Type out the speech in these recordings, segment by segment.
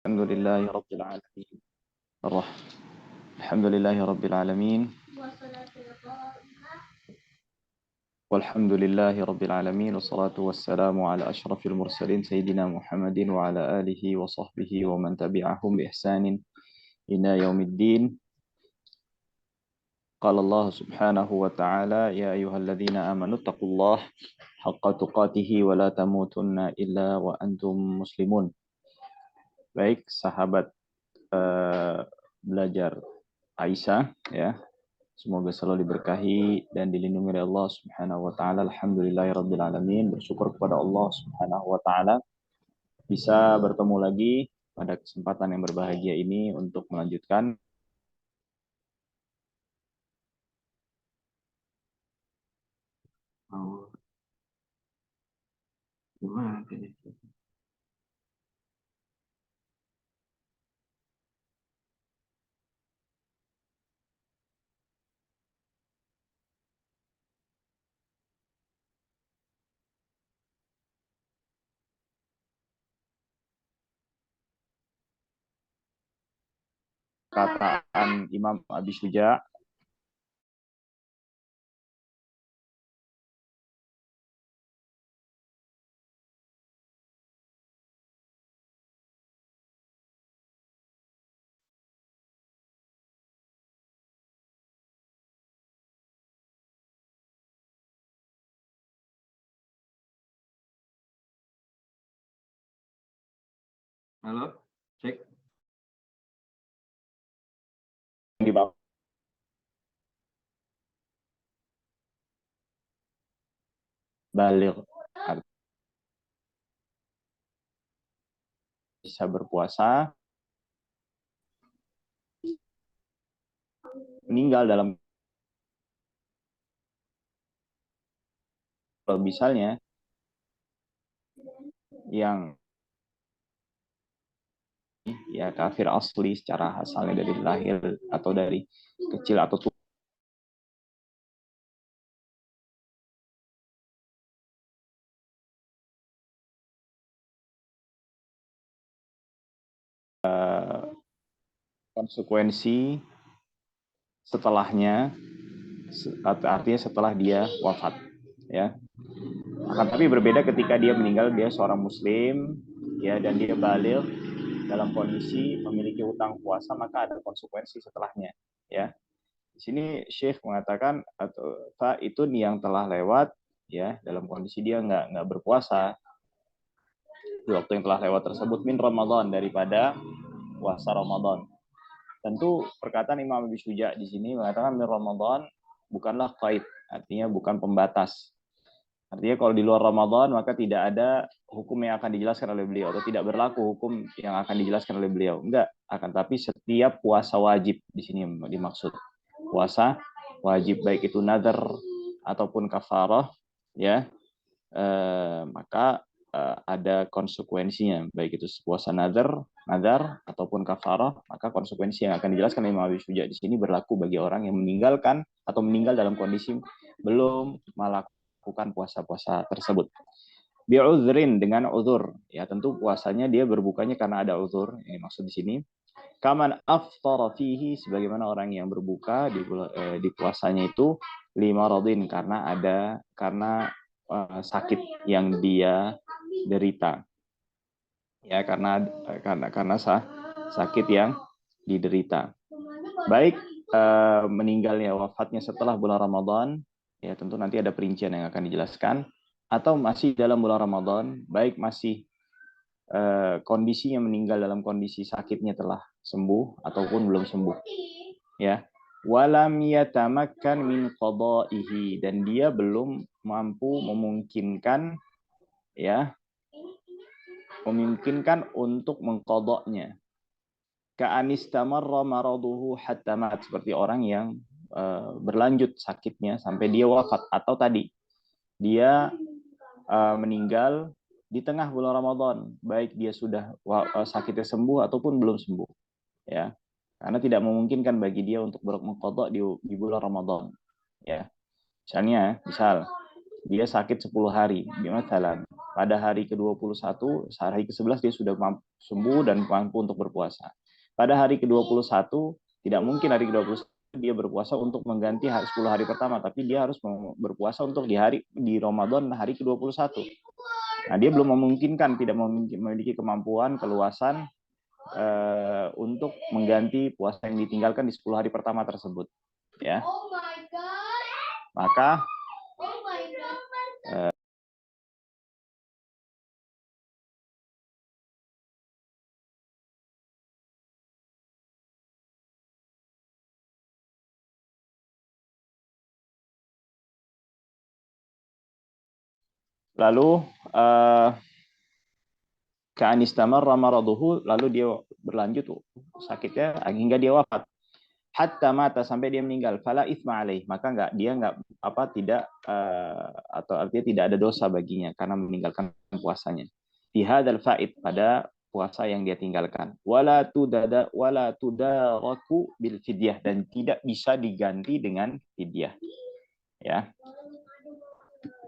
Alhamdulillahi Rabbil Alamin. Alhamdulillahi Rabbil Alamin. Walhamdulillahi Rabbil Alamin. Wassalatu wassalamu ala ashrafil mursalin Sayyidina Muhammadin wa ala alihi wa sahbihi wa man tabi'ahum bi ihsanin ila yaumiddin. Qala Allah subhanahu wa ta'ala, ya ayyuhalladzina amanu taqullaha haqqa tuqatihi wa la tamutunna illa wa antum muslimun. Baik, sahabat belajar Aisyah, ya, semoga selalu diberkahi dan dilindungi oleh Allah Subhanahu wa taala. Alhamdulillahirabbil alamin. Bersyukur kepada Allah Subhanahu wa taala bisa bertemu lagi pada kesempatan yang berbahagia ini untuk melanjutkan kataan Imam Abi Syuja. Halo, cek. Di bawah balik bisa berpuasa, meninggal dalam, misalnya yang ya kafir asli secara asalnya dari lahir atau dari kecil atau tua, konsekuensi setelahnya, artinya setelah dia wafat, ya. Akan tapi berbeda ketika dia meninggal, dia seorang muslim, ya, dan dia balik dalam kondisi memiliki utang puasa, maka ada konsekuensi setelahnya, ya. Di sini Syekh mengatakan atau itu yang telah lewat, ya, dalam kondisi dia nggak berpuasa di waktu yang telah lewat tersebut, min Ramadan, daripada puasa Ramadan. Tentu perkataan Imam Abi Syuja di sini mengatakan min Ramadan bukanlah qaid, artinya bukan pembatas. Artinya kalau di luar Ramadan maka tidak ada hukum yang akan dijelaskan oleh beliau, atau tidak berlaku hukum yang akan dijelaskan oleh beliau. Enggak, akan tapi setiap puasa wajib di sini dimaksud. Puasa wajib baik itu nadar ataupun kafarah, ya. Maka ada konsekuensinya, baik itu puasa nadar ataupun kafarah, maka konsekuensi yang akan dijelaskan oleh Imam Abi Syuja di sini berlaku bagi orang yang meninggalkan atau meninggal dalam kondisi belum melakukan puasa-puasa tersebut. Bi'udhrin, dengan uzur, ya, tentu puasanya dia berbukanya karena ada uzur, ini maksud di sini. Kaman aftara fihi, sebagaimana orang yang berbuka di puasanya itu lima radin, karena sakit yang dia derita, ya, karena sakit yang diderita, baik meninggalnya, wafatnya setelah bulan Ramadan, ya, tentu nanti ada perincian yang akan dijelaskan, atau masih dalam bulan Ramadan, baik masih kondisinya meninggal dalam kondisi sakitnya telah sembuh ataupun belum sembuh, ya. Walam yatamakkan min qada'ihi, dan dia belum mampu memungkinkan, ya, untuk mengqadanya. Ka'anistamarra maraduhu hatta mat, seperti orang yang berlanjut sakitnya sampai dia wafat, atau tadi dia meninggal di tengah bulan Ramadan, baik dia sudah sakitnya sembuh ataupun belum sembuh, ya, karena tidak memungkinkan bagi dia untuk mengqadha di bulan Ramadan, ya. Misal dia sakit 10 hari, misalnya pada hari ke-21, hari ke-11 dia sudah sembuh dan mampu untuk berpuasa. Pada hari ke-21, tidak mungkin hari ke-21 dia berpuasa untuk mengganti 10 hari pertama, tapi dia harus berpuasa untuk di Ramadan hari ke-21. Nah, dia belum memungkinkan, tidak memiliki kemampuan, keluasan untuk mengganti puasa yang ditinggalkan di 10 hari pertama tersebut. Ya. Maka lalu ka'an istamarra maraduhu, lalu dia berlanjut sakitnya hingga dia wafat. Hatta mata, sampai dia meninggal. Fala itsma alaih, maka dia tidak atau artinya tidak ada dosa baginya karena meninggalkan puasanya. Fi hadzal fa'id, pada puasa yang dia tinggalkan. Wala tudaraku bil fidyah, dan tidak bisa diganti dengan fidyah. Ya.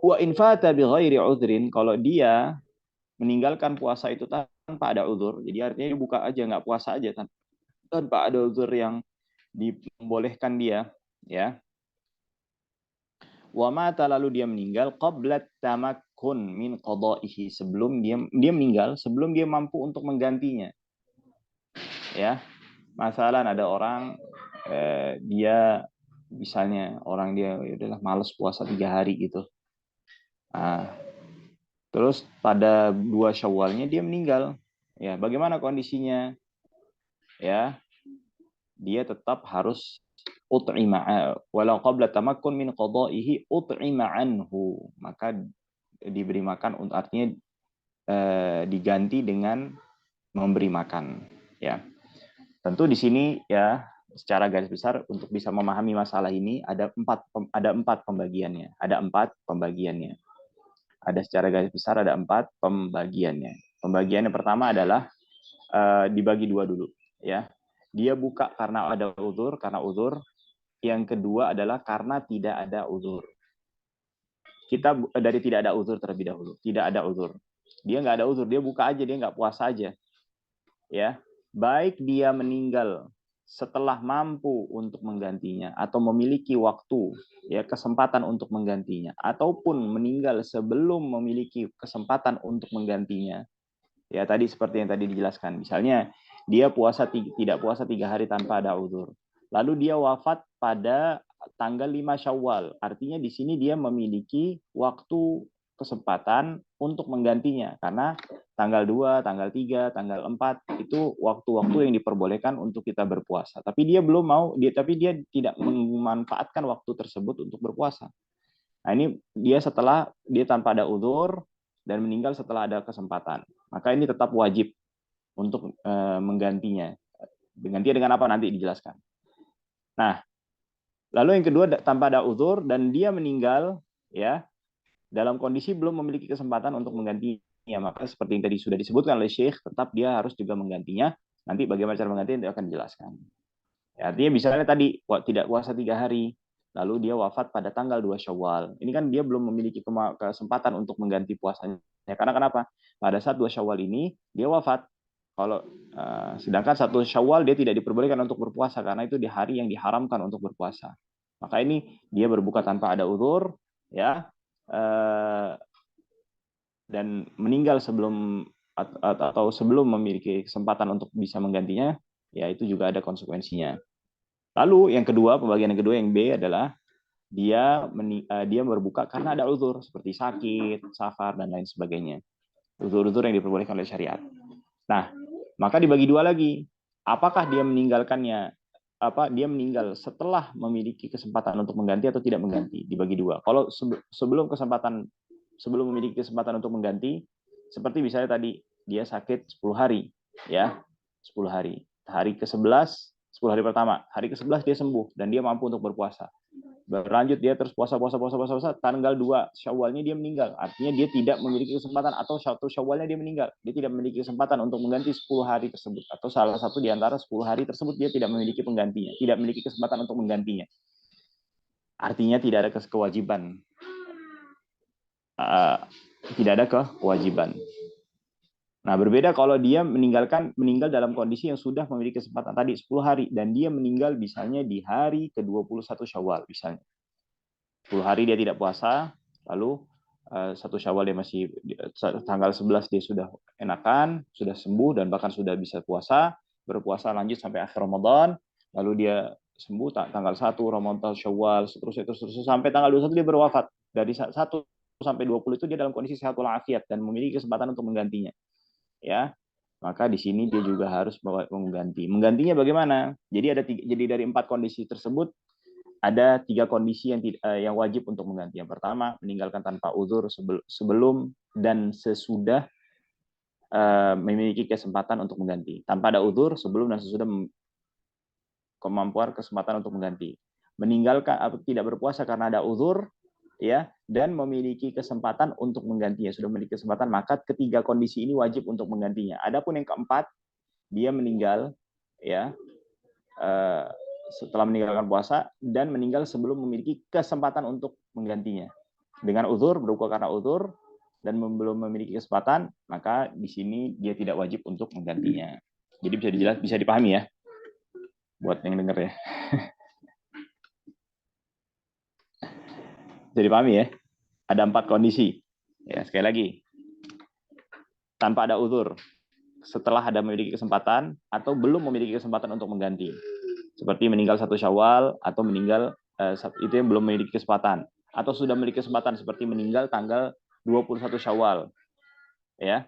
Wa in fata bi ghairi udhrin, kalau dia meninggalkan puasa itu tanpa ada uzur, jadi artinya dia buka aja, nggak puasa aja tanpa ada uzur yang dibolehkan dia, ya. Wa mata, lalu dia meninggal qabla tamakkun min qada'ihi, sebelum dia meninggal sebelum dia mampu untuk menggantinya. Ya. Masalah ada orang dia misalnya orang dia udahlah malas puasa 3 hari gitu. Nah, terus pada 2 Syawalnya dia meninggal. Ya, bagaimana kondisinya? Ya, dia tetap harus ut'ima walau qabla tamakkun min qada'ihi ut'ima anhu, maka diberi makan, untuk artinya diganti dengan memberi makan, ya. Tentu di sini ya secara garis besar untuk bisa memahami masalah ini ada empat pembagiannya. Ada secara garis besar ada 4 pembagiannya. Pembagian yang pertama adalah dibagi 2 dulu, ya. Dia buka karena ada uzur, Yang kedua adalah karena tidak ada uzur. Kita dari tidak ada uzur terlebih dahulu. Tidak ada uzur. Dia nggak ada uzur, dia buka aja, dia nggak puasa aja. Ya, baik dia meninggal setelah mampu untuk menggantinya atau memiliki waktu, ya, kesempatan untuk menggantinya, ataupun meninggal sebelum memiliki kesempatan untuk menggantinya. Ya, tadi seperti yang tadi dijelaskan. Misalnya dia tidak puasa 3 hari tanpa ada uzur. Lalu dia wafat pada tanggal 5 Syawal. Artinya di sini dia memiliki waktu, kesempatan untuk menggantinya. Karena tanggal 2, tanggal 3, tanggal 4 itu waktu-waktu yang diperbolehkan untuk kita berpuasa. Tapi dia belum mau, tapi dia tidak memanfaatkan waktu tersebut untuk berpuasa. Nah, ini dia tanpa ada uzur dan meninggal setelah ada kesempatan. Maka ini tetap wajib untuk menggantinya. Gantinya dengan apa nanti dijelaskan. Nah, lalu yang kedua tanpa ada uzur dan dia meninggal, ya, dalam kondisi belum memiliki kesempatan untuk menggantinya, maka seperti yang tadi sudah disebutkan oleh Syekh, tetap dia harus juga menggantinya. Nanti bagaimana cara menggantinya akan dijelaskan. Ya, artinya misalnya tadi tidak puasa 3 hari, lalu dia wafat pada tanggal 2 Syawal. Ini kan dia belum memiliki kesempatan untuk mengganti puasanya. Karena kenapa? Pada saat 2 Syawal ini dia wafat. Kalau sedangkan 1 Syawal dia tidak diperbolehkan untuk berpuasa karena itu di hari yang diharamkan untuk berpuasa. Maka ini dia berbuka tanpa ada uzur, ya, dan meninggal sebelum atau sebelum memiliki kesempatan untuk bisa menggantinya, ya itu juga ada konsekuensinya. Lalu yang kedua, pembagian yang kedua yang B adalah dia berbuka karena ada uzur seperti sakit, safar dan lain sebagainya. Uzur-uzur yang diperbolehkan oleh syariat. Nah, maka dibagi 2 lagi. Apakah dia meninggalkannya? Dia meninggal setelah memiliki kesempatan untuk mengganti atau tidak mengganti? Dibagi 2. Kalau sebelum memiliki kesempatan untuk mengganti, seperti misalnya tadi dia sakit 10 hari, ya, 10 hari. Hari ke-11, 10 hari pertama, hari ke-11 dia sembuh dan dia mampu untuk berpuasa. Berlanjut dia terus puasa, tanggal 2 Syawalnya dia meninggal. Artinya dia tidak memiliki kesempatan, atau 1 Syawalnya dia meninggal. Dia tidak memiliki kesempatan untuk mengganti 10 hari tersebut, atau salah satu di antara 10 hari tersebut dia tidak memiliki penggantinya, tidak memiliki kesempatan untuk menggantinya. Artinya tidak ada kewajiban. tidak ada kewajiban. Nah, berbeda kalau dia meninggal dalam kondisi yang sudah memiliki kesempatan tadi 10 hari dan dia meninggal misalnya di hari ke-21 Syawal misalnya. 10 hari dia tidak puasa, lalu 1 Syawal dia masih tanggal 11 dia sudah enakan, sudah sembuh dan bahkan sudah bisa puasa, berpuasa lanjut sampai akhir Ramadan, lalu dia sembuh tanggal 1 Ramadan Syawal seterusnya sampai tanggal 21 dia berwafat. Dari 1 sampai 20 itu dia dalam kondisi sehat walafiat dan memiliki kesempatan untuk menggantinya. Ya, maka di sini dia juga harus mengganti. Menggantinya bagaimana? Jadi dari 4 kondisi tersebut ada 3 kondisi yang wajib untuk mengganti. Yang pertama, meninggalkan tanpa uzur sebelum dan sesudah memiliki kesempatan untuk mengganti. Tanpa ada uzur sebelum dan sesudah kemampuan kesempatan untuk mengganti. Meninggalkan atau tidak berpuasa karena ada uzur, ya, dan memiliki kesempatan untuk menggantinya, sudah memiliki kesempatan, maka ketiga kondisi ini wajib untuk menggantinya. Adapun yang keempat, dia meninggal, ya, setelah meninggalkan puasa dan meninggal sebelum memiliki kesempatan untuk menggantinya. Dengan uzur, berbuka karena uzur dan belum memiliki kesempatan, maka di sini dia tidak wajib untuk menggantinya. Jadi bisa dipahami ya, buat yang dengar ya. Bisa dipahami ya. Ada 4 kondisi. Ya, sekali lagi. Tanpa ada uzur, setelah ada memiliki kesempatan atau belum memiliki kesempatan untuk mengganti. Seperti meninggal 1 Syawal atau meninggal itu yang belum memiliki kesempatan, atau sudah memiliki kesempatan seperti meninggal tanggal 21 Syawal. Ya.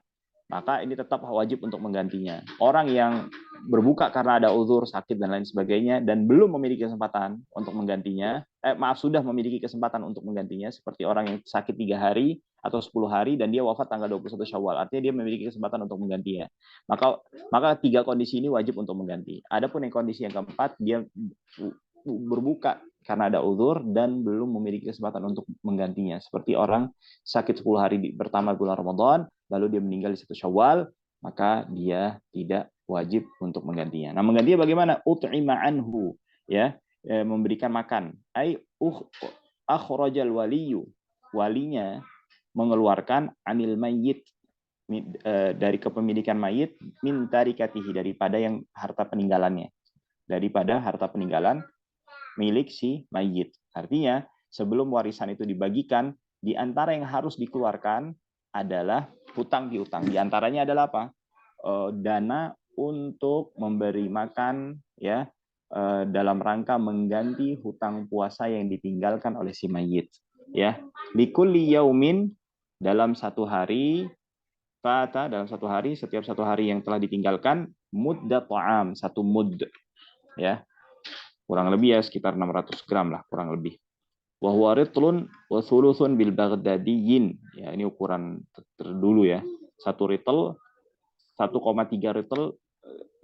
Maka ini tetap wajib untuk menggantinya. Orang yang berbuka karena ada uzur, sakit dan lain sebagainya dan belum memiliki kesempatan untuk menggantinya, sudah memiliki kesempatan untuk menggantinya, seperti orang yang sakit 3 hari atau 10 hari dan dia wafat tanggal 21 Syawal, artinya dia memiliki kesempatan untuk menggantinya. Maka 3 kondisi ini wajib untuk mengganti. Adapun yang kondisi yang keempat, dia berbuka karena ada uzur dan belum memiliki kesempatan untuk menggantinya, seperti orang sakit 10 hari pertama bulan Ramadan, lalu dia meninggal di 1 Syawal, maka dia tidak wajib untuk menggantinya. Nah, menggantinya bagaimana? Ut'ima anhu, ya, memberikan makan. Akhrajal waliyu, walinya mengeluarkan anil mayyit, dari kepemilikan mayit, min tarikatihi, daripada yang harta peninggalannya, daripada harta peninggalan milik si mayit. Artinya, sebelum warisan itu dibagikan, di antara yang harus dikeluarkan adalah hutang piutang. Di antaranya adalah apa? Dana untuk memberi makan, ya, dalam rangka mengganti hutang puasa yang ditinggalkan oleh si mayit. Ya, likulli yaumin, dalam 1 hari, dalam 1 hari, setiap 1 hari yang telah ditinggalkan, mudda ta'am, 1 mud, ya, kurang lebih ya sekitar 600 gram lah, kurang lebih. Wa huwa ritlun wa thuluthun bil baghdadiyin. Ya, ini ukuran terdulu ya. 1 ritel, 1,3 ritel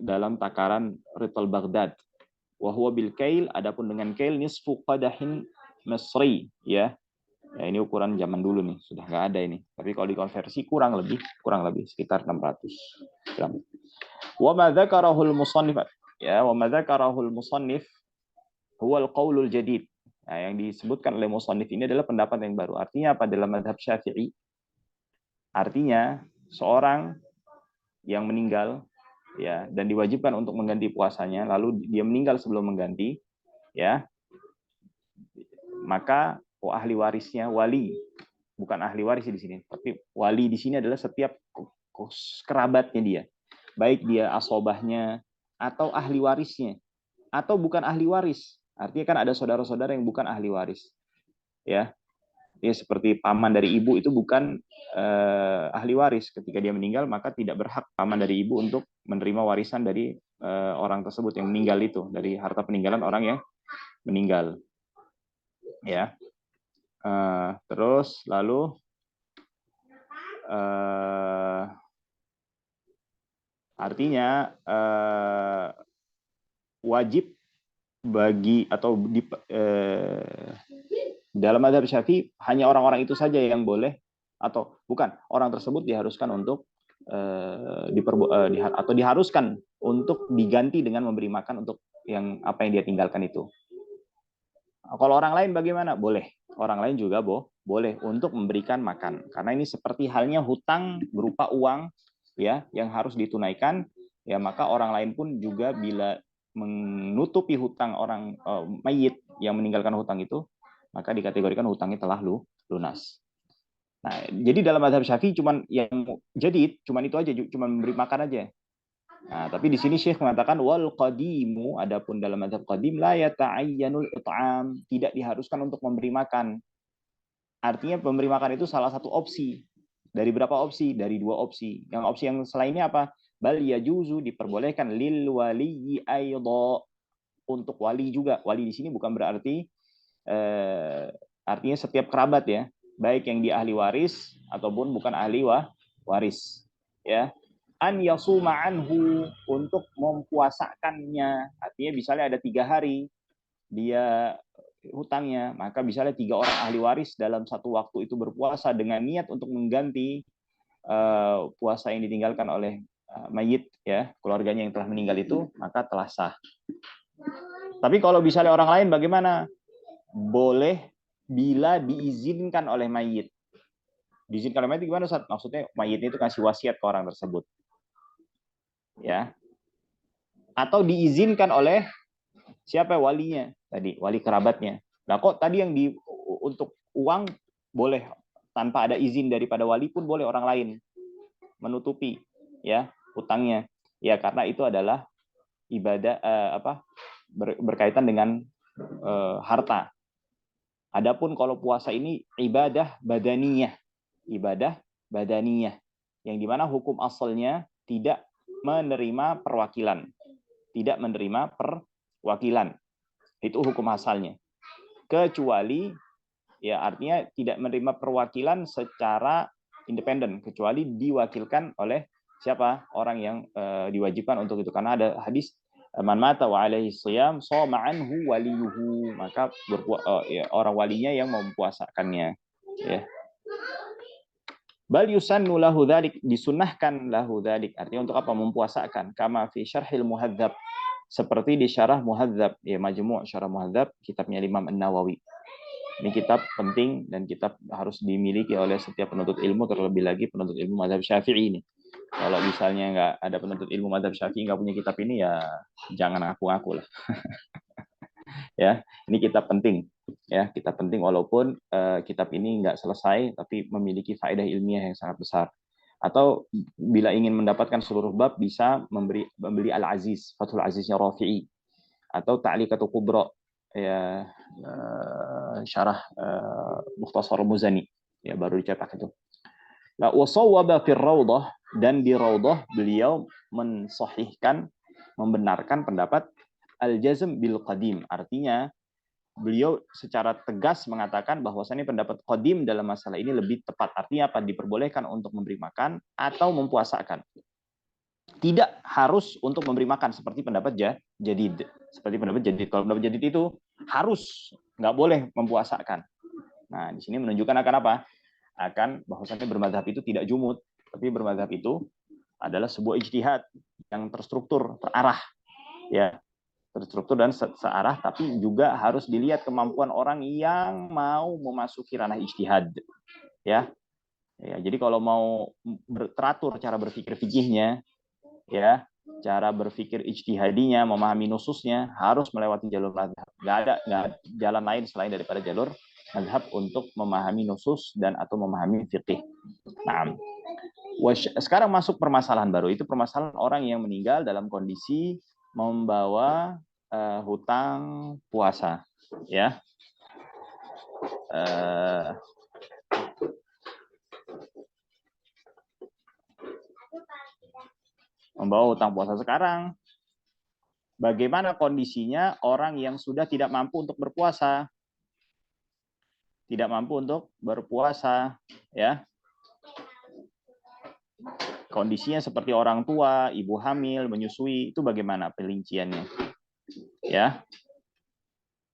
dalam takaran ritel Baghdad. Wa huwa bil kail, adapun dengan kail nisfu qadahin Misri, ya. Ya, ini ukuran zaman dulu nih, sudah nggak ada ini. Tapi kalau dikonversi kurang lebih sekitar 600 gram. Wa ma dzakarahul musannif, ya, wa ma dzakarahul musannif huwa al-qaulul jadid. Nah, yang disebutkan oleh musannif ini adalah pendapat yang baru. Artinya apa? Dalam mazhab Syafi'i, artinya seorang yang meninggal, ya, dan diwajibkan untuk mengganti puasanya, lalu dia meninggal sebelum mengganti, ya, maka ahli warisnya, wali, bukan ahli waris di sini, tapi wali di sini adalah setiap kerabatnya dia, baik dia asobahnya atau ahli warisnya, atau bukan ahli waris. Artinya kan ada saudara-saudara yang bukan ahli waris, ya. Ya, seperti paman dari ibu itu bukan ahli waris. Ketika dia meninggal, maka tidak berhak paman dari ibu untuk menerima warisan dari orang tersebut yang meninggal itu, dari harta peninggalan orang yang meninggal. Ya, terus lalu artinya wajib bagi atau dalam mazhab Syafi'i hanya orang-orang itu saja yang boleh, atau bukan, orang tersebut diharuskan untuk atau diharuskan untuk diganti dengan memberi makan untuk yang apa yang dia tinggalkan itu. Kalau orang lain bagaimana? Boleh. Orang lain juga boleh untuk memberikan makan. Karena ini seperti halnya hutang berupa uang ya yang harus ditunaikan, ya maka orang lain pun juga bila menutupi hutang orang mayit yang meninggalkan hutang itu, maka dikategorikan hutangnya telah lunas. Nah, jadi dalam mazhab Syafi'i cuman itu aja, cuma memberi makan aja. Nah, tapi di sini Syekh mengatakan wal qadimu, adapun dalam mazhab qadim la yata'ayyanul it'am, tidak diharuskan untuk memberi makan. Artinya memberi makan itu salah satu opsi. Dari berapa opsi? Dari 2 opsi. Yang opsi yang selainnya apa? Bal yajuzu, diperbolehkan lil waliyyi aidha, untuk wali juga. Wali di sini bukan berarti artinya setiap kerabat ya, baik yang di ahli waris ataupun bukan ahli waris, ya. An yasuma anhu, untuk mempuasakannya. Artinya misalnya ada 3 hari dia hutangnya, maka misalnya 3 orang ahli waris dalam satu waktu itu berpuasa dengan niat untuk mengganti puasa yang ditinggalkan oleh mayit ya, keluarganya yang telah meninggal itu, maka telah sah. Tapi kalau misalnya orang lain bagaimana? Boleh bila diizinkan oleh mayit. Diizinkan oleh mayit gimana, Ustaz? Maksudnya mayitnya itu kasih wasiat ke orang tersebut. Ya. Atau diizinkan oleh siapa walinya? Tadi, wali kerabatnya. Nah, kok tadi yang untuk uang boleh tanpa ada izin daripada wali pun boleh orang lain menutupi ya hutangnya. Ya, karena itu adalah ibadah berkaitan dengan harta. Adapun kalau puasa ini ibadah badaniyah, yang dimana hukum asalnya tidak menerima perwakilan, itu hukum asalnya. Kecuali ya artinya tidak menerima perwakilan secara independen, kecuali diwakilkan oleh siapa, orang yang diwajibkan untuk itu. Karena ada hadis man mata wa alaihi shiyam shoma anhu waliyuhu, maka orang walinya yang mempuasakannya ya. Bal yusannu lahu dzalik, disunnahkan lahu dzalik, artinya untuk apa? Mempuasakan. Kama fi syarhil muhadzab, seperti di syarah muhadzab ya, majmu' syarah muhadzab kitabnya Imam An-Nawawi. Ini kitab penting dan kitab harus dimiliki oleh setiap penuntut ilmu, terlebih lagi penuntut ilmu mazhab Syafi'i ini. Kalau misalnya nggak ada penuntut ilmu mazhab Syafi'i nggak punya kitab ini, ya jangan ngaku-ngaku lah. Ya, ini kitab penting. Ya, kitab penting walaupun kitab ini nggak selesai, tapi memiliki faedah ilmiah yang sangat besar. Atau bila ingin mendapatkan seluruh bab, bisa membeli Al-Aziz, Fathul Aziznya Rafi'i, atau Ta'liqatul Kubra, ya, syarah Mukhtasar Muzani, ya baru dicetak itu. Wa sawwaba fi Raudhah, dan di Raudhah beliau mensahihkan, membenarkan pendapat al-jazm bil qadim, artinya beliau secara tegas mengatakan bahwasannya pendapat qadim dalam masalah ini lebih tepat. Artinya apa? Diperbolehkan untuk memberi makan atau mempuasakan. Tidak harus untuk memberi makan seperti pendapat jadid. Kalau pendapat jadid itu harus, nggak boleh mempuasakan. Nah, di sini menunjukkan akan apa? Akan bahwasannya bermadzhab itu tidak jumud, tapi bermadzhab itu adalah sebuah ijtihad yang terstruktur, terarah, ya, terstruktur dan searah, tapi juga harus dilihat kemampuan orang yang mau memasuki ranah ijtihad, ya. Ya, jadi kalau mau teratur cara berpikir fikihnya, ya, cara berpikir ijtihadinya, memahami nususnya, harus melewati jalur mazhab. Nggak ada jalan lain selain daripada jalur mazhab untuk memahami nusus dan atau memahami fikih. Nah, sekarang masuk permasalahan baru, itu permasalahan orang yang meninggal dalam kondisi membawa hutang puasa, ya. Membawa hutang puasa. Sekarang bagaimana kondisinya orang yang sudah tidak mampu untuk berpuasa? Tidak mampu untuk berpuasa, ya. Kondisinya seperti orang tua, ibu hamil, menyusui, itu bagaimana perinciannya? Ya.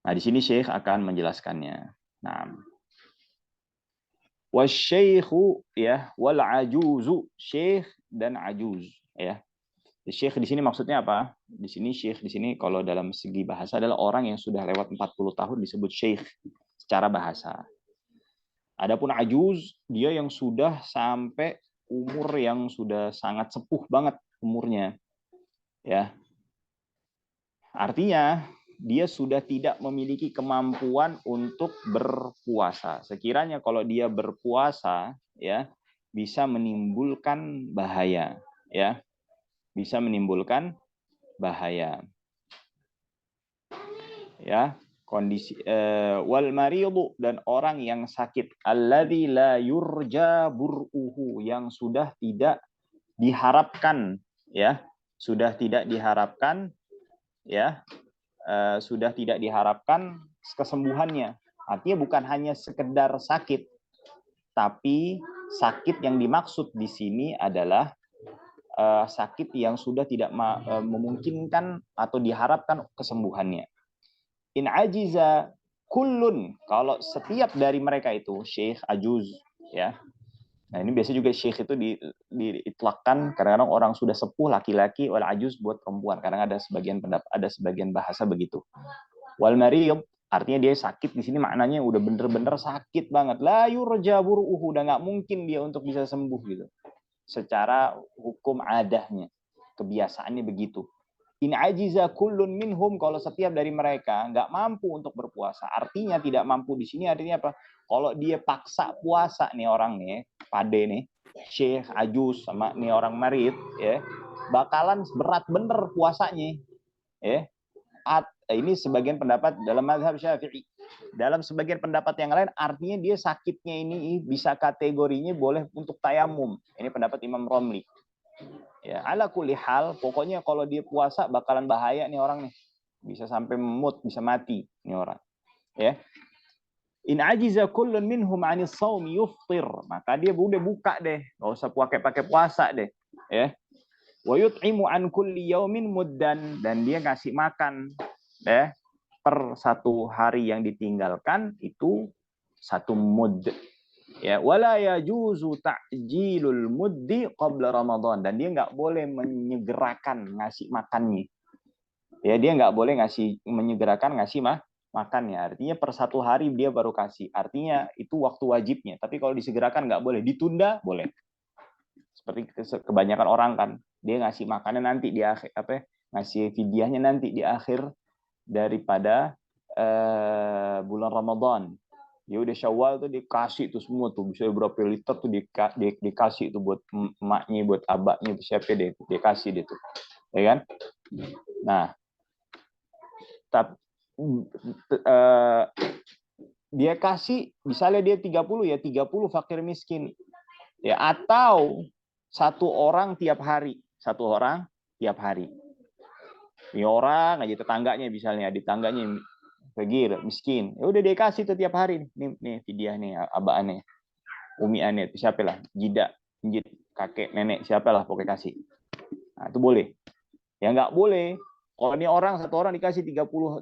Nah, di sini Syekh akan menjelaskannya. Nah, wasyaikhu, ya, wal ajuzu, syekh dan ajuz, ya. Syekh di sini maksudnya apa? Di sini syekh di sini kalau dalam segi bahasa adalah orang yang sudah lewat 40 tahun disebut syekh secara bahasa. Adapun ajuz, dia yang sudah sampai umur yang sudah sangat sepuh banget umurnya, ya. Artinya dia sudah tidak memiliki kemampuan untuk berpuasa. Sekiranya kalau dia berpuasa, ya, bisa menimbulkan bahaya, ya. Bisa menimbulkan bahaya. Ya, kondisi wal maridu, dan orang yang sakit, alladzi la yurja bur'uhu, yang sudah tidak diharapkan, ya, sudah tidak diharapkan, ya, sudah tidak diharapkan kesembuhannya. Artinya bukan hanya sekedar sakit, tapi sakit yang dimaksud di sini adalah sakit yang sudah tidak memungkinkan atau diharapkan kesembuhannya. In ajiza kullun, kalau setiap dari mereka itu syekh, ajuz, ya. Nah, ini biasa juga syekh itu diitlakkan kadang-kadang orang sudah sepuh laki-laki, wal ajuz buat perempuan. Kadang ada sebagian pendapat, ada sebagian bahasa begitu. Wal marid, artinya dia sakit di sini maknanya udah bener-bener sakit banget. La yurja buruhu, udah nggak mungkin dia untuk bisa sembuh gitu. Secara hukum adahnya, kebiasaannya begitu. In ajiza kullun minhum, kalau setiap dari mereka nggak mampu untuk berpuasa. Artinya tidak mampu di sini artinya apa? Kalau dia paksa puasa nih orang nih, pade nih, syekh, ajuz, sama nih orang marid, ya, bakalan berat bener puasanya, ya. Ini sebagian pendapat dalam mazhab Syafi'i. Dalam sebagian pendapat yang lain, artinya dia sakitnya ini bisa kategorinya boleh untuk tayamum. Ini pendapat Imam Romli. Ya, ala kulli hal, pokoknya kalau dia puasa bakalan bahaya nih orang nih. Bisa sampai mood, bisa mati nih orang. Ya. In ajiza kullun minhum 'anis shaumi yuftir, maka dia udah buka deh, enggak usah pakai puasa deh, ya. Wa yut'imu an kulli yaumin muddan, dan dia ngasih makan, ya, per satu hari yang ditinggalkan itu satu mud. Ya, wala yajuzu ta'jilul muddi qabla Ramadan, dan dia nggak boleh menyegerakan ngasih makannya. Ya, dia nggak boleh menyegerakan ngasih makannya. Artinya per satu hari dia baru kasih. Artinya itu waktu wajibnya. Tapi kalau disegerakan nggak boleh, ditunda boleh. Seperti kebanyakan orang kan, dia ngasih makannya nanti di akhir, ngasih fidyahnya nanti di akhir daripada bulan Ramadan. Ya udah Syawal tuh dikasih tuh semua tuh, bisa berapa liter tuh dikasih tuh buat emaknya, buat abaknya, siapa deh, dikasih deh tuh, ya kan? Nah, dia kasih, misalnya dia 30, ya 30 fakir miskin, ya, atau satu orang tiap hari, ini orang aja tetangganya, misalnya di tangganya fakir miskin, ya udah dia kasih tuh tiap hari nih fidyah nih, abaannya, umiannya, siapa lah, jida, kakek, nenek, siapa lah pokoknya kasih. Nah, itu boleh. Ya nggak boleh kalau ini satu orang dikasih 33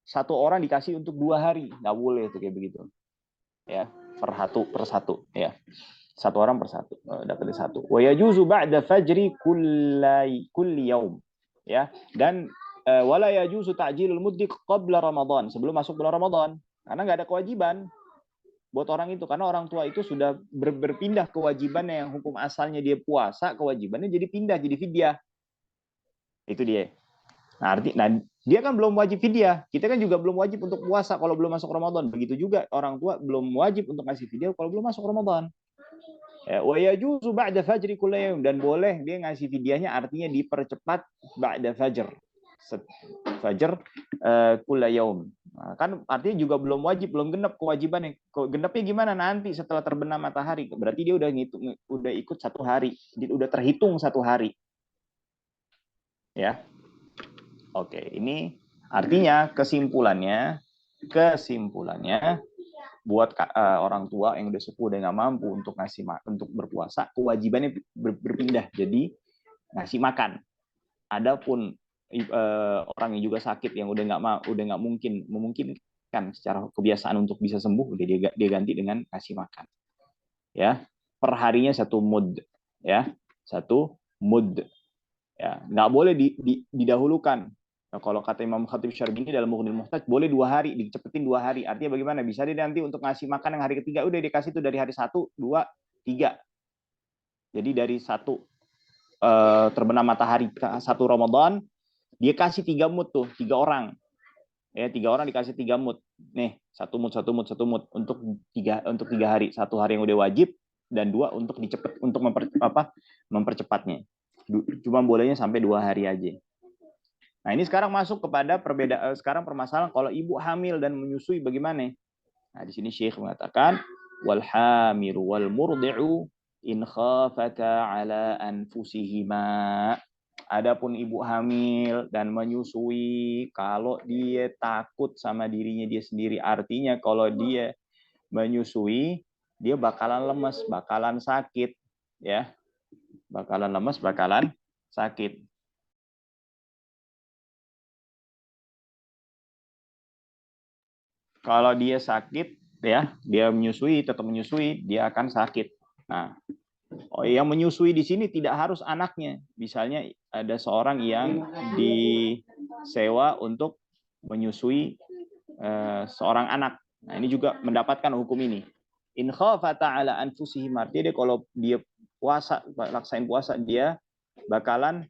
satu orang dikasih untuk 2 hari, nggak boleh tuh kayak begitu, ya, per satu, ya, satu orang per satu, dapat satu. Wa yajuzu ba'da fajri kulli yaum, ya, dan wala yajuzu ta'jilul muddi qabla Ramadan, sebelum masuk bulan Ramadan, karena nggak ada kewajiban buat orang itu, karena orang tua itu sudah berpindah kewajibannya, yang hukum asalnya dia puasa, kewajibannya jadi pindah jadi fidyah. Itu dia. Nah, dia kan belum wajib fidyah. Kita kan juga belum wajib untuk puasa kalau belum masuk Ramadan. Begitu juga orang tua belum wajib untuk ngasih fidyah kalau belum masuk Ramadan. Wa yajuzu ba'da fajri kulli yaum, dan boleh dia ngasih fidyahnya, artinya dipercepat ba'da fajr. Fajr kulli yaum. Nah, kan artinya juga belum wajib, belum genap kewajibannya. Genapnya gimana? Nanti setelah terbenam matahari. Berarti dia udah ikut satu hari, udah terhitung satu hari. Ya. Oke, ini artinya kesimpulannya buat orang tua yang udah sepuh dan nggak mampu untuk untuk berpuasa, kewajibannya berpindah jadi ngasih makan. Adapun orang yang juga sakit, yang udah nggak memungkinkan secara kebiasaan untuk bisa sembuh, udah dia ganti dengan ngasih makan, ya, perharinya satu mud, ya, satu mud, ya, nggak boleh didahulukan Nah, kalau kata Imam Khatib Syarbini dalam Mughnil Muhtaj, boleh 2 hari, dicepetin 2 hari. Artinya bagaimana? Bisa dia nanti untuk ngasih makan yang hari ketiga, udah dikasih itu dari hari 1, 2, 3. Jadi dari 1 terbenam matahari 1 Ramadan, dia kasih 3 mut tuh, 3 orang. Ya, 3 orang dikasih 3 mut. Nih, 1 mut, 1 mut, 1 mut untuk 3 hari. 1 hari yang udah wajib dan 2 untuk mempercepatnya. Cuma bolehnya sampai 2 hari aja. Nah, ini sekarang masuk kepada sekarang permasalahan kalau ibu hamil dan menyusui bagaimana? Nah, di sini Syekh mengatakan wal hamiru wal murdi'u in khafata ala anfusihima. Adapun ibu hamil dan menyusui kalau dia takut sama dirinya dia sendiri, artinya kalau dia menyusui dia bakalan lemes, bakalan sakit, ya. Bakalan lemes, bakalan sakit. Kalau dia sakit, ya, dia menyusui, tetap menyusui, dia akan sakit. Nah, yang menyusui di sini tidak harus anaknya. Misalnya ada seorang yang disewa untuk menyusui seorang anak. Nah, ini juga mendapatkan hukum ini. In khafata ala anfusihim, artinya dia kalau dia puasa, laksain puasa, dia bakalan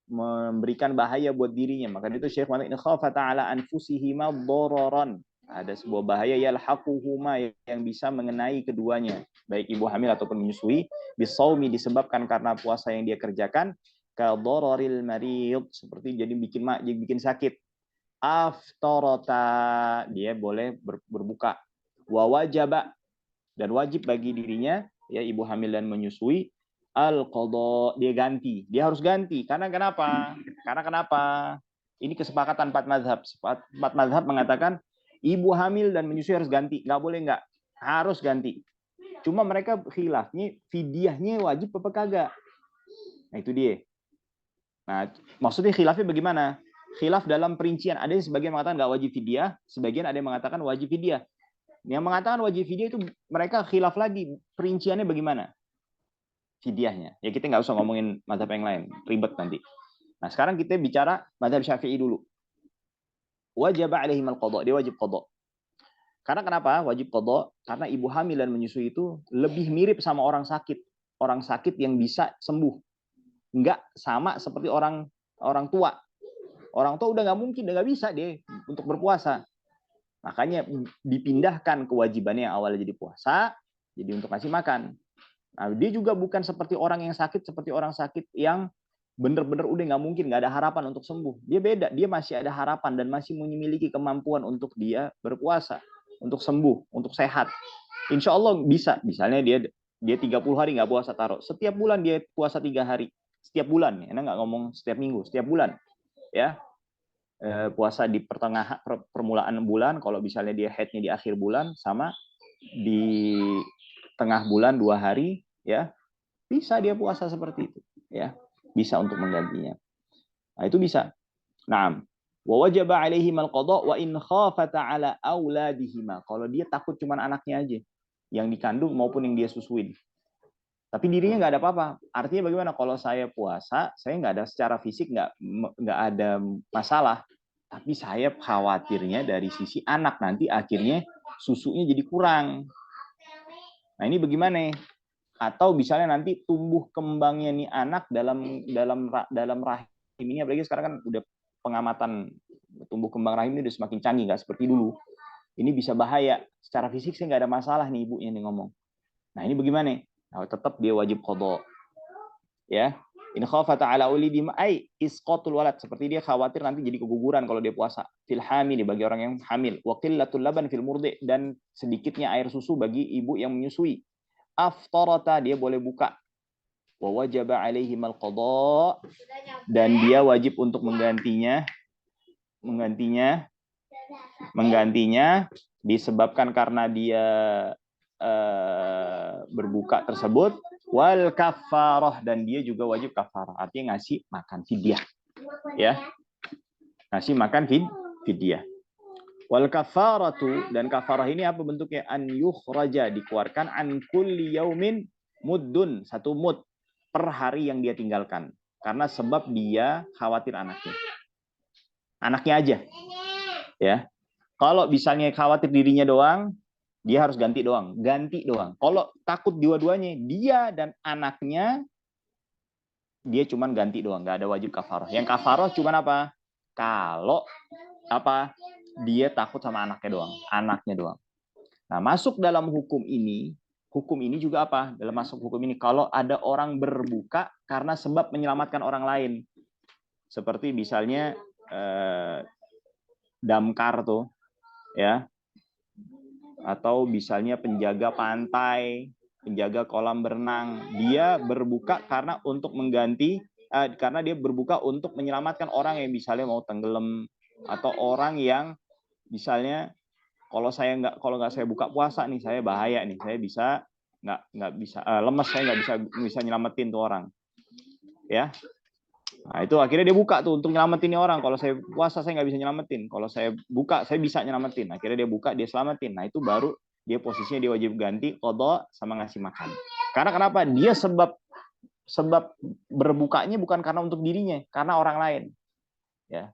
memberikan bahaya buat dirinya. Maka itu Syekh mengatakan in khafata ala anfusihima dararan. Ada sebuah bahaya yalhaquhuma yang bisa mengenai keduanya, baik ibu hamil ataupun menyusui, bisaumi disebabkan karena puasa yang dia kerjakan, ka dararil marid, seperti jadi bikin sakit. Aftarata, dia boleh berbuka. Wa wajaba, dan wajib bagi dirinya, ya ibu hamil dan menyusui, al-qadha, dia harus ganti. Karena kenapa? Ini kesepakatan 4 mazhab. 4 mazhab mengatakan ibu hamil dan menyusui harus ganti. Nggak harus ganti. Cuma mereka khilafnya fidyahnya wajib apa kagak. Nah, itu dia. Nah, maksudnya khilafnya bagaimana? Khilaf dalam perincian. Ada yang sebagian mengatakan nggak wajib fidyah, sebagian ada yang mengatakan wajib fidyah. Yang mengatakan wajib fidyah itu mereka khilaf lagi perinciannya bagaimana fidyahnya. Ya kita nggak usah ngomongin mazhab yang lain, ribet nanti. Nah, sekarang kita bicara mazhab Syafi'i dulu. Wajib alaihim al-qadha, dia wajib qadha. Karena kenapa wajib qadha? Karena ibu hamil dan menyusui itu lebih mirip sama orang sakit. Orang sakit yang bisa sembuh. Nggak sama seperti orang tua. Orang tua udah nggak mungkin, udah nggak bisa dia untuk berpuasa. Makanya dipindahkan kewajibannya yang awalnya jadi puasa, jadi untuk ngasih makan. Nah, dia juga bukan seperti orang yang sakit, seperti orang sakit yang benar-benar udah nggak mungkin, nggak ada harapan untuk sembuh. Dia beda, dia masih ada harapan dan masih memiliki kemampuan untuk dia berpuasa, untuk sembuh, untuk sehat. Insya Allah bisa. Misalnya dia 30 hari nggak puasa, taruh. Setiap bulan dia puasa 3 hari. Setiap bulan, ya, nggak ngomong setiap minggu, setiap bulan. Ya, puasa di permulaan bulan, kalau misalnya dia headnya di akhir bulan, sama di tengah bulan 2 hari, ya bisa dia puasa seperti itu, ya bisa untuk menggantinya. Nah, itu bisa. Naam. Wa wajaba alaihim al-qadha wa in khafata ala auladihima. Kalau dia takut cuma anaknya aja yang dikandung maupun yang dia susuin. Tapi dirinya nggak ada apa-apa. Artinya bagaimana? Kalau saya puasa, saya nggak ada secara fisik nggak ada masalah. Tapi saya khawatirnya dari sisi anak nanti akhirnya susunya jadi kurang. Nah, ini bagaimana? Atau misalnya nanti tumbuh kembangnya nih anak dalam rahim ini, apalagi sekarang kan udah pengamatan tumbuh kembang rahim ini udah semakin canggih, nggak seperti dulu. Ini bisa bahaya. Secara fisik saya nggak ada masalah nih ibunya nih ngomong. Nah, ini bagaimana? Nah, tetap dia wajib qadha. Ya. In khafata ala ulidihim ai isqatul walad, seperti dia khawatir nanti jadi keguguran kalau dia puasa. Fil hamil, bagi orang yang hamil. Wa qillatul laban fil murdi, dan sedikitnya air susu bagi ibu yang menyusui. Aftarata, dia boleh buka. Wa wajaba alaihim al-qadha, dan dia wajib untuk menggantinya disebabkan karena dia berbuka tersebut, wal kafarah, dan dia juga wajib kafarah, artinya ngasih makan fidyah, ya, ngasih makan fidyah. Wal kafaratu, dan kafarah ini apa bentuknya? An yukhraja, dikeluarkan, an kulli yaumin muddun, 1 mud per hari yang dia tinggalkan, karena sebab dia khawatir anaknya. anaknya aja. Ya. Kalau misalnya khawatir dirinya doang, dia harus ganti doang. Kalau takut dua-duanya, dia dan anaknya, dia cuman ganti doang, nggak ada wajib kafaroh. Yang kafaroh cuman apa? Kalau apa? Dia takut sama anaknya doang. Nah, masuk dalam hukum ini juga apa? Dalam masuk hukum ini, kalau ada orang berbuka karena sebab menyelamatkan orang lain, seperti misalnya damkar tuh, ya, atau misalnya penjaga pantai, penjaga kolam berenang, dia berbuka karena untuk mengganti, karena dia berbuka untuk menyelamatkan orang yang misalnya mau tenggelam, atau orang yang misalnya kalau nggak saya buka puasa nih, saya bahaya nih, saya bisa nggak bisa lemes, saya nggak bisa nyelamatin tuh orang, ya. Nah, itu akhirnya dia buka tuh untuk nyelamatin orang. Kalau saya puasa saya nggak bisa nyelamatin. Kalau saya buka saya bisa nyelamatin. Akhirnya dia buka, dia selamatin. Nah, itu baru dia posisinya dia wajib ganti qadha sama ngasih makan. Karena kenapa? Dia sebab berbukanya bukan karena untuk dirinya, karena orang lain. Ya,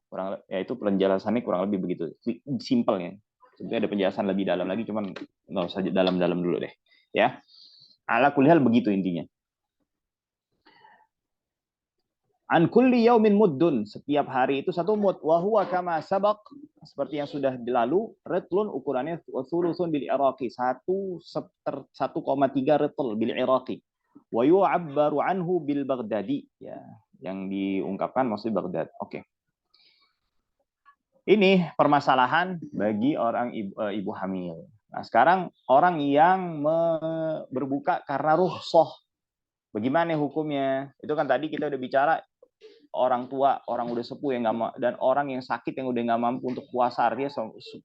itu penjelasannya kurang lebih begitu. Simple ya. Sebenarnya ada penjelasan lebih dalam lagi, cuman nggak usah dalam-dalam dulu deh. Ya. Ala kulli hal begitu intinya. An kulli yaumin muddun, setiap hari itu satu mud, wa huwa kama sabaq, seperti yang sudah dilalu, ritlun ukurannya thuluthun bil iraqi, 1,3 ritl bil iraqi, wa yu'abbaru anhu bil baghdadi, ya, yang diungkapkan maksud Baghdad. Oke. Ini permasalahan bagi orang ibu hamil. Nah, sekarang orang yang berbuka karena rukhsah, bagaimana hukumnya? Itu kan tadi kita udah bicara orang tua, orang udah sepuh yang nggak, dan orang yang sakit yang udah nggak mampu untuk puasa, artinya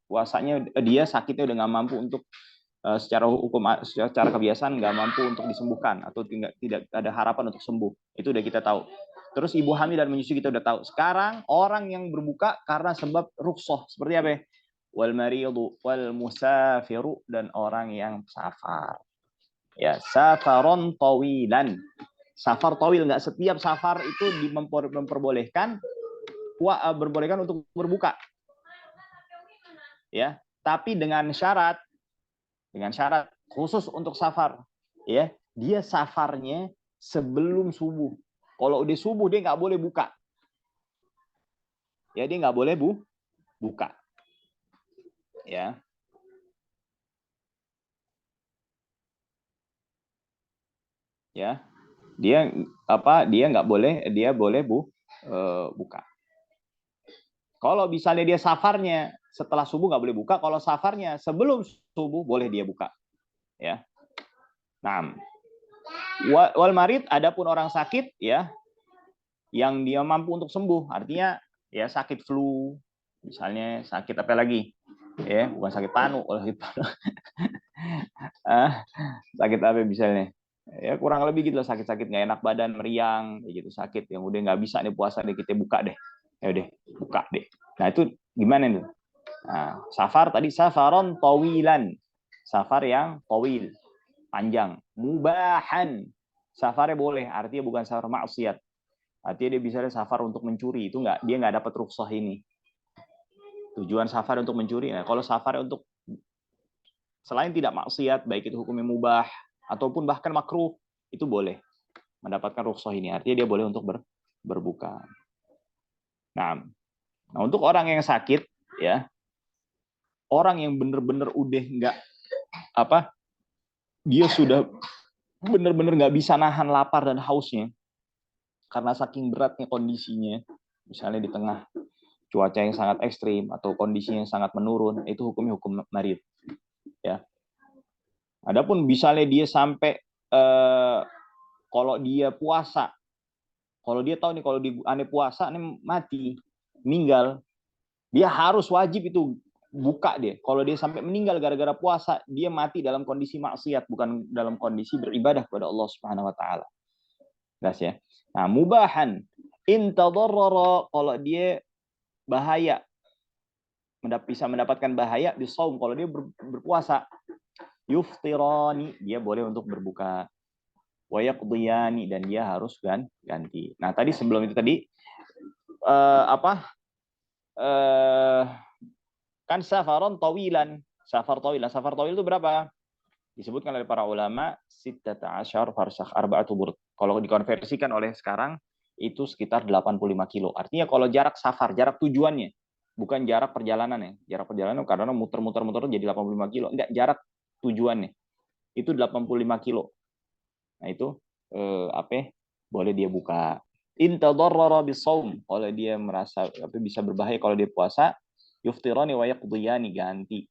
puasanya dia sakitnya udah nggak mampu untuk secara hukum, secara kebiasaan nggak mampu untuk disembuhkan atau tidak ada harapan untuk sembuh. Itu udah kita tahu. Terus ibu hamil dan menyusui kita udah tahu. Sekarang orang yang berbuka karena sebab rukhsah, seperti apa? Wal maridu wal musafiru, dan orang yang safar. Ya, safaron tawilan. Safar tawil, nggak setiap safar itu memperbolehkan untuk berbuka, ya, tapi dengan syarat khusus untuk safar, ya, dia safarnya sebelum subuh. Kalau udah subuh dia nggak boleh buka, ya, dia nggak boleh buka, ya. Ya, dia nggak boleh, dia boleh buka. Kalau misalnya dia safarnya setelah subuh nggak boleh buka, kalau safarnya sebelum subuh boleh dia buka, ya. Nah, wal marid, adapun orang sakit, ya, yang dia mampu untuk sembuh, artinya ya sakit flu, misalnya sakit apa lagi, ya, bukan sakit panu, sakit apa misalnya, ya kurang lebih gitu lah, sakit-sakit nggak enak badan, meriang, gitu, sakit yang udah nggak bisa nih puasa deh, kita buka deh, ya udah buka deh. Nah, itu gimana nih? Nah, safar tadi safaron tawilan, safar yang tawil, panjang. Mubahan, safarnya boleh, artinya bukan safar maksiat, artinya dia bisa safar untuk mencuri, itu dia nggak dapat rukhsah ini. Tujuan safar untuk mencuri. Nah, kalau safar untuk selain tidak maksiat, baik itu hukumnya mubah ataupun bahkan makruh, itu boleh mendapatkan rukhsah ini, artinya dia boleh untuk berbuka. Nah, untuk orang yang sakit, ya, orang yang benar-benar udah nggak dia sudah benar-benar nggak bisa nahan lapar dan hausnya karena saking beratnya kondisinya, misalnya di tengah cuaca yang sangat ekstrim atau kondisinya yang sangat menurun, itu hukumnya hukum marid, ya. Adapun misalnya dia sampai kalau dia puasa, kalau dia tahu nih kalau di aneh puasa nih mati, meninggal, dia harus wajib itu buka dia. Kalau dia sampai meninggal gara-gara puasa, dia mati dalam kondisi maksiat, bukan dalam kondisi beribadah kepada Allah Subhanahu wa taala. Jelas ya. Nah, mubahan in tadarrara, kalau dia bahaya, bisa mendapatkan bahaya di saum, kalau dia berpuasa, yuftirani, dia boleh untuk berbuka, wa yaqdiyani, dan dia harus ganti. Nah, tadi sebelum itu tadi kan safaron tawilan. Safar tawil. Nah, safar tawil itu berapa? Disebutkan oleh para ulama 16 farsakh arba'atu burd. Kalau dikonversikan oleh sekarang itu sekitar 85 kilo. Artinya kalau jarak safar, jarak tujuannya, bukan jarak perjalanan ya. Jarak perjalanan karena muter-muter jadi 85 kilo. Enggak, jarak tujuannya itu 85 kilo. Nah itu apa? Boleh dia buka. Intadarrara bisawm, kalau dia merasa bisa berbahaya kalau dia puasa, yuftirani wa yaqdiyani, ganti.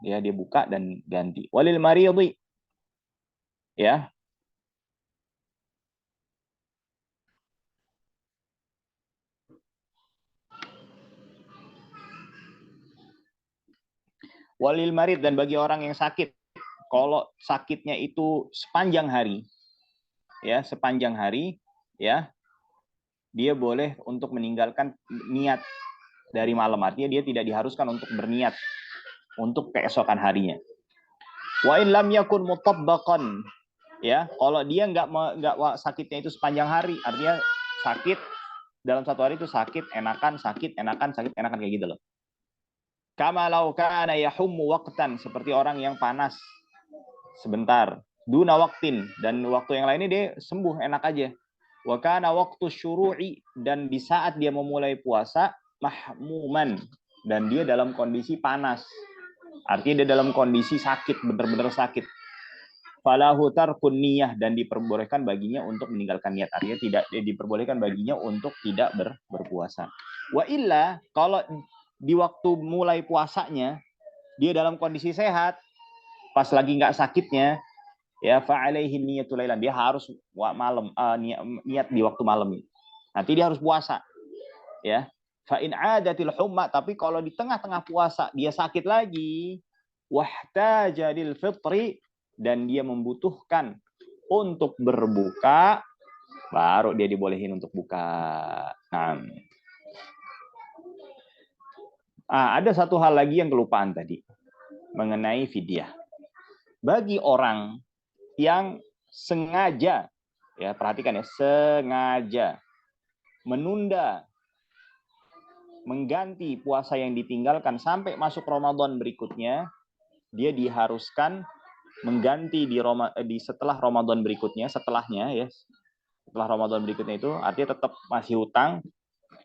Ya, dia buka dan ganti. Walil maridi, ya. Walil marid, dan bagi orang yang sakit. Kalau sakitnya itu sepanjang hari, ya, sepanjang hari, ya, dia boleh untuk meninggalkan niat dari malam. Artinya dia tidak diharuskan untuk berniat untuk keesokan harinya. Wa in lam yakun mutabbaqan, ya, kalau dia nggak sakitnya itu sepanjang hari, artinya sakit dalam satu hari itu sakit enakan kayak gitu loh. Kama law kana yahummu waqtan, seperti orang yang panas sebentar, duna waktin, dan waktu yang lainnya dia sembuh enak aja. Wa kana waqtu syuru'i, dan di saat dia memulai puasa mahmuman, dan dia dalam kondisi panas. Artinya dia dalam kondisi sakit, benar-benar sakit. Falahu tarkun niyah, dan diperbolehkan baginya untuk meninggalkan niat. Artinya tidak diperbolehkan baginya untuk tidak berpuasa. Wa illa, kalau di waktu mulai puasanya dia dalam kondisi sehat, pas lagi nggak sakitnya, ya fa'alaihi niyatul lailan, dia harus malam niat di waktu malam. Nanti dia harus puasa, ya. Fa in adatil humma, tapi kalau di tengah-tengah puasa dia sakit lagi, wahtaja lil fitri, dan dia membutuhkan untuk berbuka, baru dia dibolehin untuk buka. Nah, ada satu hal lagi yang kelupaan tadi mengenai fidyah. Bagi orang yang sengaja, ya perhatikan ya, sengaja menunda, mengganti puasa yang ditinggalkan sampai masuk Ramadan berikutnya, dia diharuskan mengganti di setelah Ramadan berikutnya, setelahnya ya, setelah Ramadan berikutnya itu artinya tetap masih hutang,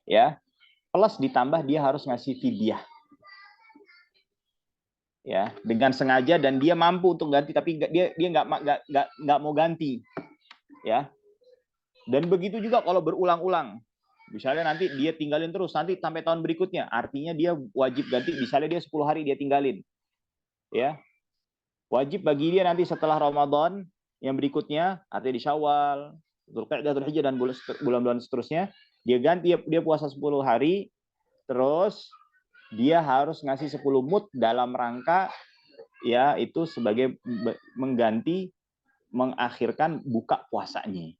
ya, plus ditambah dia harus ngasih fidyah, ya, dengan sengaja, dan dia mampu untuk ganti tapi dia nggak mau ganti, ya. Dan begitu juga kalau berulang-ulang, misalnya nanti dia tinggalin terus nanti sampai tahun berikutnya, artinya dia wajib ganti. Misalnya dia 10 hari dia tinggalin, ya, wajib bagi dia nanti setelah Ramadan yang berikutnya, artinya di Syawal, Dzulqa'dah, Dzulhijjah, dan bulan-bulan seterusnya, dia ganti, dia puasa 10 hari, terus dia harus ngasih 10 mud dalam rangka, ya, itu sebagai mengganti, mengakhirkan buka puasanya.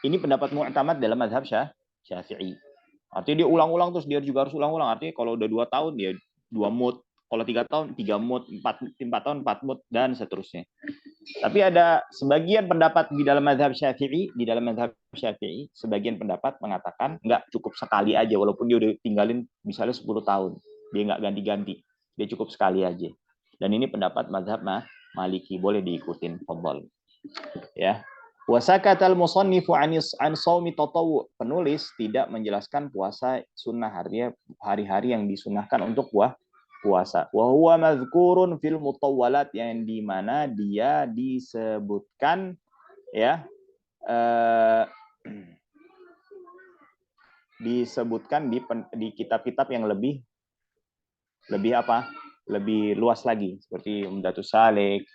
Ini pendapat mu'tamad dalam mazhab Syafi'i. Artinya dia ulang-ulang terus, dia juga harus ulang-ulang. Artinya kalau udah 2 tahun dia 2 mud, kalau 3 tahun 3 mud, 4 tahun 4 mud, dan seterusnya. Tapi ada sebagian pendapat di dalam mazhab Syafi'i, sebagian pendapat mengatakan enggak, cukup sekali aja walaupun dia udah tinggalin misalnya 10 tahun. Dia enggak ganti-ganti. Dia cukup sekali aja. Dan ini pendapat mazhab Maliki, boleh diikutin, fadhal. Ya. Wasakatal musannifu an shaumi tatawwu. Penulis tidak menjelaskan puasa sunnah, artinya hari-hari yang disunahkan untuk puasa. Wa huwa mazkurun fil mutawwalat, yang di mana dia disebutkan, ya, disebutkan di kitab-kitab yang lebih apa? Lebih luas lagi, seperti Umdatus Salik,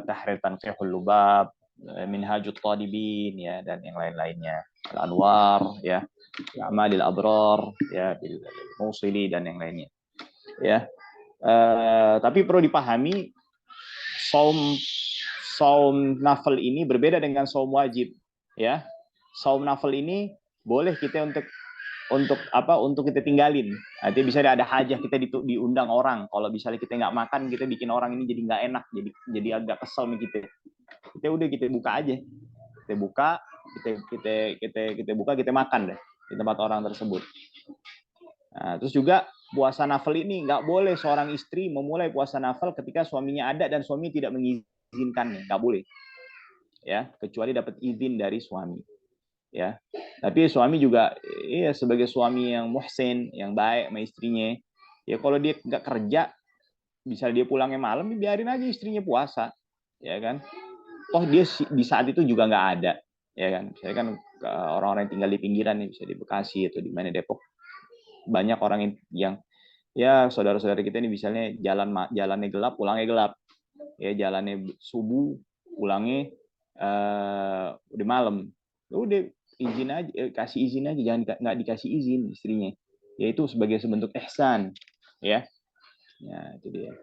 Tahrir Tanqihul Lubab, Minhajut Talibin, ya, dan yang lain-lainnya, Al-Anwar, ya, Amalil Abrar, ya, Musili, dan yang lainnya, ya. Tapi perlu dipahami, saum nafil ini berbeda dengan saum wajib, ya. Saum nafil ini boleh kita untuk kita tinggalin. Artinya bisa ada hajah, kita diundang orang. Kalau misalnya kita nggak makan, kita bikin orang ini jadi nggak enak, jadi agak kesel nih kita. Kita buka aja. Kita buka, kita buka, kita makan deh di tempat orang tersebut. Nah, terus juga puasa nafil ini nggak boleh seorang istri memulai puasa nafil ketika suaminya ada dan suami tidak mengizinkannya, nggak boleh. Ya, kecuali dapat izin dari suami. Ya, tapi suami juga ya sebagai suami yang muhsin, yang baik sama istrinya. Ya kalau dia nggak kerja, bisa dia pulangnya malam, biarin aja istrinya puasa, ya kan? Toh dia di saat itu juga nggak ada, ya kan? Saya kan orang-orang yang tinggal di pinggiran nih, bisa di Bekasi atau di mana Depok, banyak orang yang ya saudara-saudara kita ini misalnya jalannya gelap, pulangnya gelap, ya jalannya subuh, pulangnya udah malam, udah izin aja, kasih izin aja, jangan nggak dikasih izin istrinya, yaitu sebagai sebentuk ihsan, ya, itu dia.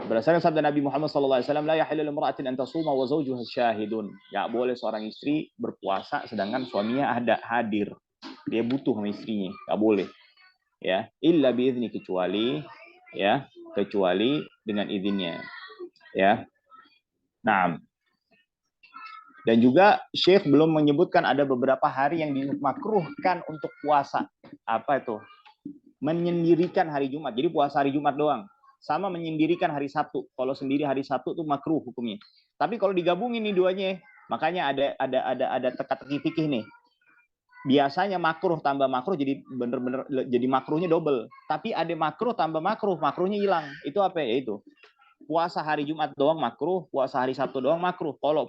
Berdasarkan sabda Nabi Muhammad SAW, la yahillu limra'atin an tasuma wa zawjuha syahidun. Ya boleh seorang istri berpuasa sedangkan suaminya ada hadir. Dia butuh sama istrinya, nggak boleh. Ya, illa biizni, kecuali dengan izinnya. Ya. Nah, dan juga Syekh belum menyebutkan ada beberapa hari yang dimakruhkan untuk puasa. Apa itu? Menyendirikan hari Jumat. Jadi puasa hari Jumat doang. Sama menyendirikan hari Sabtu. Kalau sendiri hari Sabtu itu makruh hukumnya. Tapi kalau digabungin nih duanya, makanya ada teka-teki fikih nih. Biasanya makruh tambah makruh jadi bener-bener jadi makruhnya double. Tapi ada makruh tambah makruh, makruhnya hilang. Itu apa ya? Itu puasa hari Jumat doang makruh, puasa hari Sabtu doang makruh. Kalau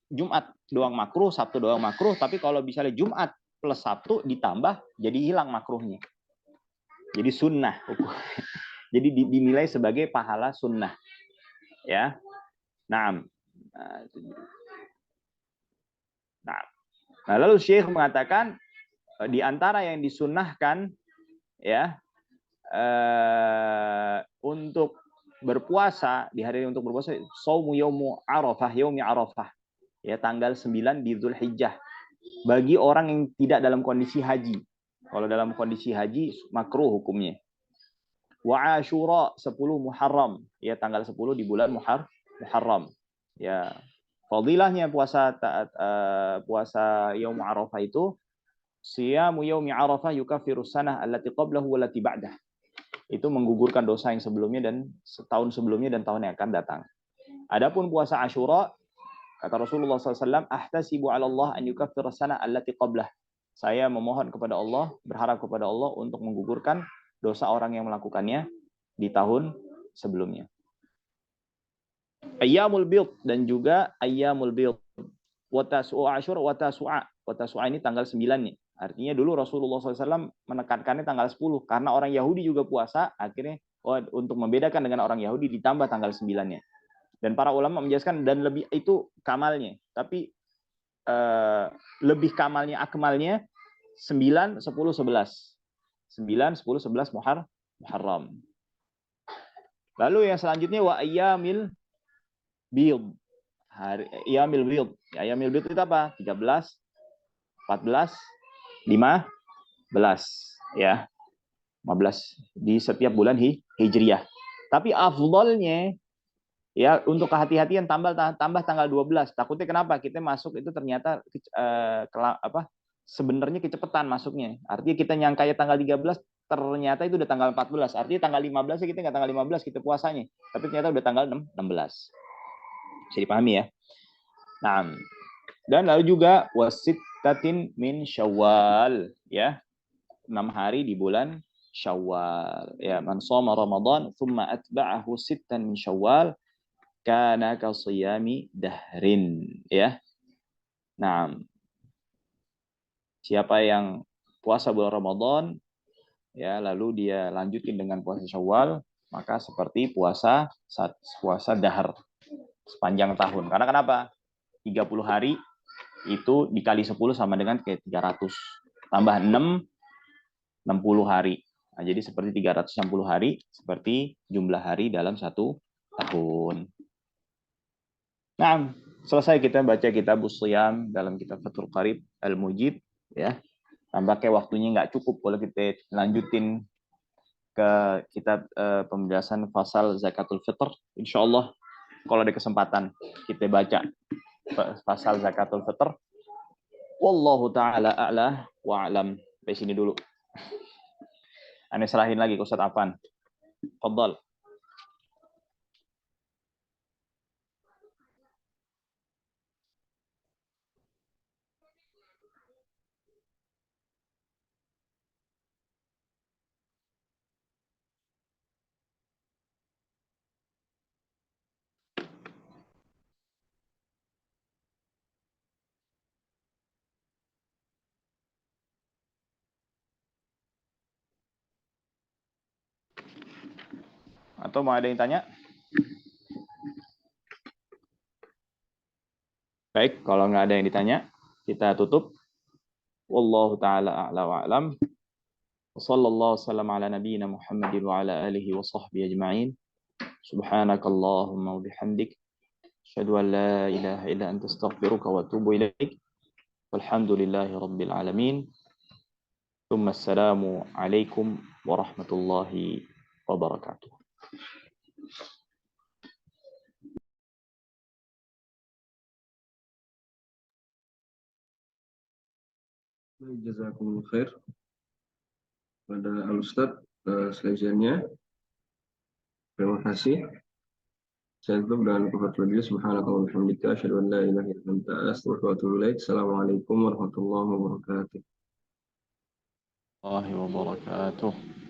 Jumat doang makruh, Sabtu doang makruh. Tapi kalau misalnya Jumat plus Sabtu ditambah, jadi hilang makruhnya. Jadi sunnah. Jadi dinilai sebagai pahala sunnah. Ya. Nah, lalu Syekh mengatakan di antara yang disunnahkan ya untuk berpuasa di hari ini, untuk berpuasa shaumu yaumu arafah, yaumi arafah, ya tanggal 9 di Dzulhijjah, bagi orang yang tidak dalam kondisi haji. Kalau dalam kondisi haji makruh hukumnya. Wa Asyura 10 Muharram, ya tanggal 10 di bulan Muharram. Ya, fadilahnya puasa yaum Arafah itu siyamu yaumi Arafah yukaffiru sanah allati qablahu wallati ba'dah. Itu menggugurkan dosa yang sebelumnya dan setahun sebelumnya dan tahun yang akan datang. Adapun puasa Asyura, kata Rasulullah SAW, ahtasibu 'ala Allah an yukaffira sanah allati qablah. Saya memohon kepada Allah, berharap kepada Allah untuk menggugurkan dosa orang yang melakukannya di tahun sebelumnya. Ayyamul Bid dan juga Ayyamul Bid. Wa Tasu'a Asyura wa Tasu'a. Wa Tasu'a ini tanggal 9 nih. Artinya dulu Rasulullah SAW menekankannya tanggal 10 karena orang Yahudi juga puasa, akhirnya untuk membedakan dengan orang Yahudi ditambah tanggal 9-nya. Dan para ulama menjelaskan dan lebih itu kamalnya, tapi lebih kamalnya, akmalnya 9, 10, 11. 9, 10, 11 Muharram. Lalu yang selanjutnya wa ayyamil bid. Ayyamil bid. Ayyamil bid itu apa? 13, 14, 15 ya. 15 di setiap bulan Hijriah. Tapi afdalnya ya untuk kehati-hatian tambah tanggal 12. Takutnya kenapa? Kita masuk itu ternyata sebenarnya kecepatan masuknya. Artinya kita nyangkanya tanggal 13, ternyata itu udah tanggal 14. Artinya tanggal 15 kita nggak tanggal 15 kita puasanya. Tapi ternyata udah tanggal 16. Bisa dipahami ya. Nah, dan lalu juga wasittatin min Syawal, ya. 6 hari di bulan Syawal. Ya, man shoma Ramadan thumma atba'ahu sittan min Syawal kana ka shiyami dahrin, ya. Nah, siapa yang puasa bulan Ramadan ya lalu dia lanjutin dengan puasa Syawal, maka seperti puasa dahar sepanjang tahun. Karena kenapa? 30 hari itu dikali 10 sama dengan kayak 300. Tambah 6, 60 hari. Nah, jadi seperti 360 hari, seperti jumlah hari dalam satu tahun. Nah, selesai kita baca Kitabus Shiyam dalam kitab Fathul Qarib Al-Mujib. Ya, tampaknya waktunya nggak cukup kalau kita lanjutin ke kitab pembahasan fasal zakatul fitr. Insya Allah kalau ada kesempatan kita baca pasal zakatul fitr. Wallahu taala a'la wa a'lam. Sampai sini dulu. Ane serahin lagi ke Ustaz Afan. Fadhal. Atau mau ada yang tanya? Baik, kalau nggak ada yang ditanya, kita tutup. Wallahu ta'ala a'la wa a'lam. Wa sallallahu wasallam ala nabiyyina Muhammadin wa ala alihi wa sahbihi ajma'in. Subhanakallahumma wa bihamdik. Asyhadu an la ilaha illa anta astaghfiruka wa atubu ilaik. Walhamdulillahi rabbil alamin. Tsumma assalamu alaikum warahmatullahi wabarakatuh. Jazakumullah khair pada Al-Ustadz seleksiannya. Terima kasih. Saya tutup dengan kalimat lagi. Subhanallah wa bihamdika asyhadu an la ilaha illa anta astaghfiruka wa atubu ilaik. Assalamualaikum warahmatullahi wabarakatuh. Warahmatullahi wabarakatuh.